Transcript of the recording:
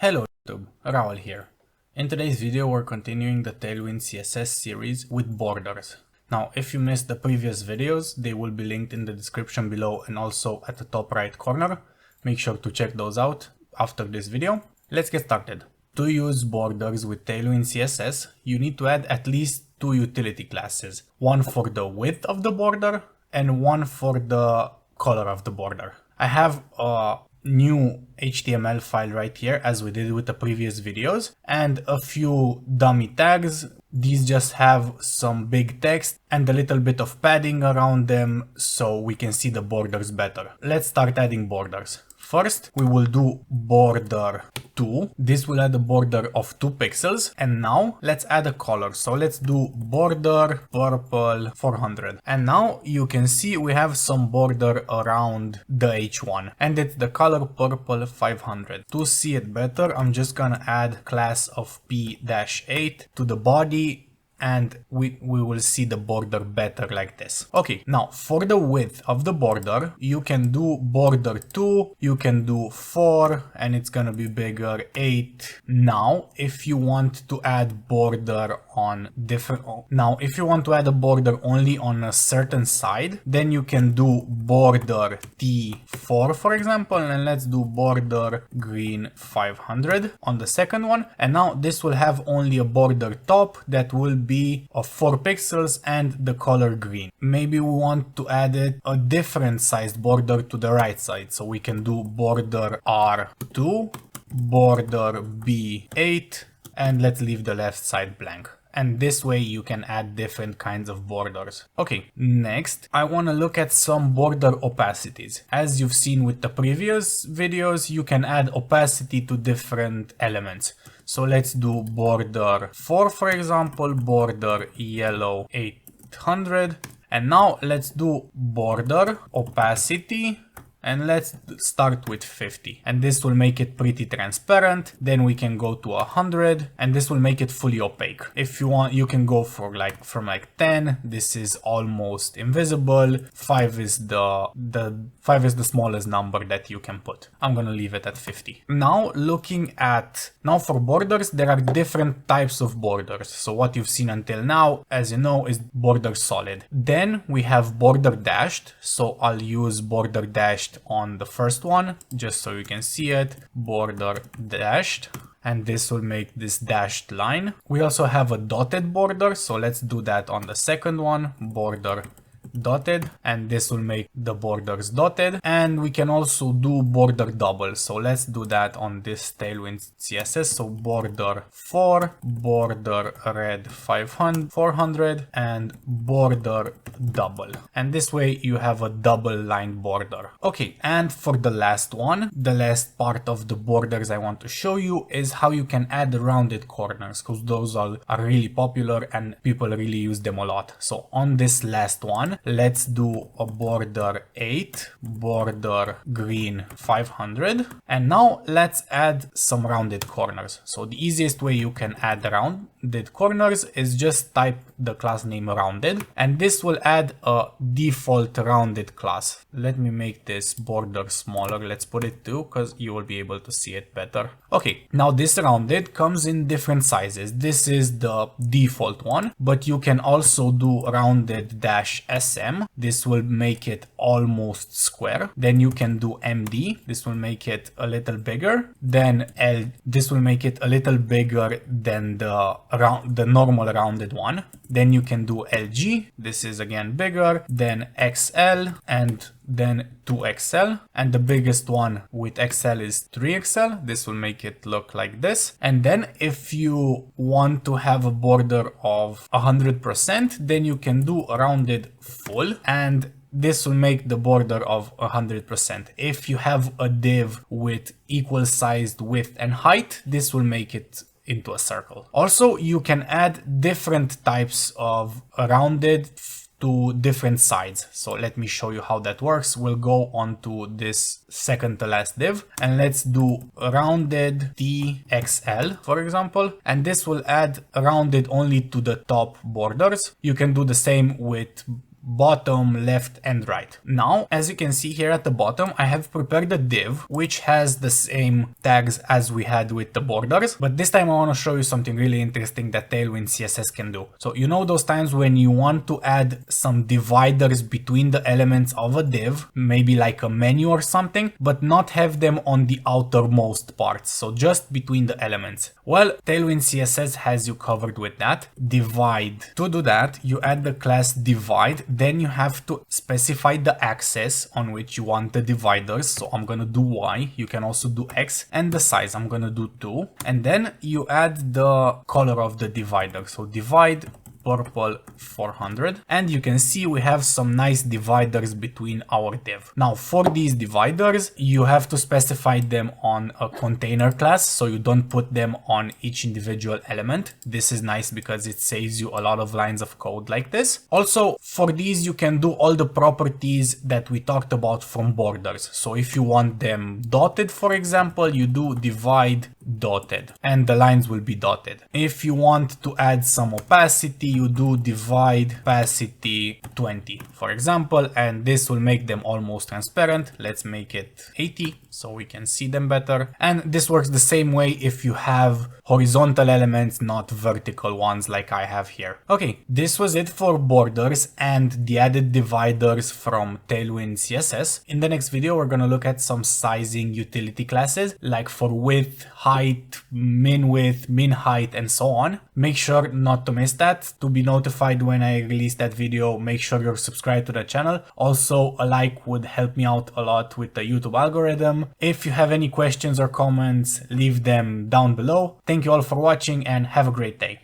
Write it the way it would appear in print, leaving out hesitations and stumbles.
Hello YouTube, Raul here. In today's video we're continuing the Tailwind CSS series with borders. Now if you missed the previous videos, they will be linked in the description below and also at the top right corner. Make sure to check those out after this video. Let's get started. To use borders with Tailwind CSS, you need to add at least two utility classes. One for the width of the border and one for the color of the border. I have a new HTML file right here as we did with the previous videos and a few dummy tags. These just have some big text and a little bit of padding around them so we can see the borders better. Let's start adding borders. First, we will do border 2. This will add a border of 2 pixels. And now let's add a color. So let's do border purple 400. And now you can see we have some border around the H1. And it's the color purple 500. To see it better, I'm just gonna add class of P-8 to the body. And we will see the border better like this. Okay, now for the width of the border, you can do border 2, you can do 4, and it's gonna be bigger 8. Now, if you want to add border on different, if you want to add a border only on a certain side, then you can do border T4, for example, and let's do border green 500 on the second one. And now this will have only a border top that will be of 4 pixels and the color green. Maybe we want to add it a different sized border to the right side, so we can do border R2, border B8, and let's leave the left side blank. And this way you can add different kinds of borders. Okay, next I want to look at some border opacities. As you've seen with the previous videos, you can add opacity to different elements. So let's do border 4, for example, border yellow 800. And now let's do border opacity. And let's start with 50. And this will make it pretty transparent. Then we can go to 100 and this will make it fully opaque. If you want, you can go for from 10. This is almost invisible. 5 is the smallest number that you can put. I'm gonna leave it at 50. Now for borders, there are different types of borders. So what you've seen until now, as you know, is border solid. Then we have border dashed. So I'll use border dashed on the first one just so you can see it, border dashed, and this will make this dashed line. We also have a dotted border, so let's do that on the second one, border dotted, and this will make the borders dotted. And we can also do border double, so let's do that on this Tailwind CSS. So border 4, border red 400, and border double, and this way you have a double line border. Okay, and for the last one, the last part of the borders I want to show you is how you can add rounded corners, because those are really popular and people really use them a lot. So on this last one, let's do a border 8, border green 500, and now let's add some rounded corners. So the easiest way you can add rounded corners is just type the class name rounded, and this will add a default rounded class. Let me make this border smaller. Let's put it 2 because you will be able to see it better. Okay, now this rounded comes in different sizes. This is the default one, but you can also do rounded -SM. This will make it almost square. Then you can do MD. This will make it a little bigger. Then this will make it a little bigger than the normal rounded one. Then you can do LG. This is again bigger. Then XL and then 2XL, and the biggest one with XL is 3XL. This will make it look like this. And then if you want to have a border of 100%, then you can do rounded full, and this will make the border of 100%. If you have a div with equal sized width and height, this will make it into a circle. Also, you can add different types of rounded to different sides. So let me show you how that works. We'll go on to this second to last div and let's do rounded TXL, for example, and this will add rounded only to the top borders. You can do the same with bottom, left, and right. Now, as you can see here at the bottom, I have prepared a div which has the same tags as we had with the borders, but this time I want to show you something really interesting that Tailwind CSS can do. So you know those times when you want to add some dividers between the elements of a div, maybe like a menu or something, but not have them on the outermost parts, so just between the elements. Well, Tailwind CSS has you covered with that. Divide. To do that, you add the class divide, then you have to specify the axis on which you want the dividers. So I'm gonna do Y, you can also do X, and the size, I'm gonna do 2. And then you add the color of the divider. So divide purple 400, and you can see we have some nice dividers between our div. Now for these dividers you have to specify them on a container class, so you don't put them on each individual element. This is nice because it saves you a lot of lines of code like this. Also for these you can do all the properties that we talked about from borders. So if you want them dotted, for example, you do divide dotted and the lines will be dotted. If you want to add some opacity, you do divide opacity 20, for example, and this will make them almost transparent. Let's make it 80 so we can see them better. And this works the same way if you have horizontal elements, not vertical ones like I have here. Okay, this was it for borders and the added dividers from Tailwind CSS. In the next video, we're gonna look at some sizing utility classes, like for width, height, min height, and so on. Make sure not to miss that. To be notified when I release that video, make sure you're subscribed to the channel. Also, a like would help me out a lot with the YouTube algorithm. If you have any questions or comments, leave them down below. Thank you all for watching and have a great day.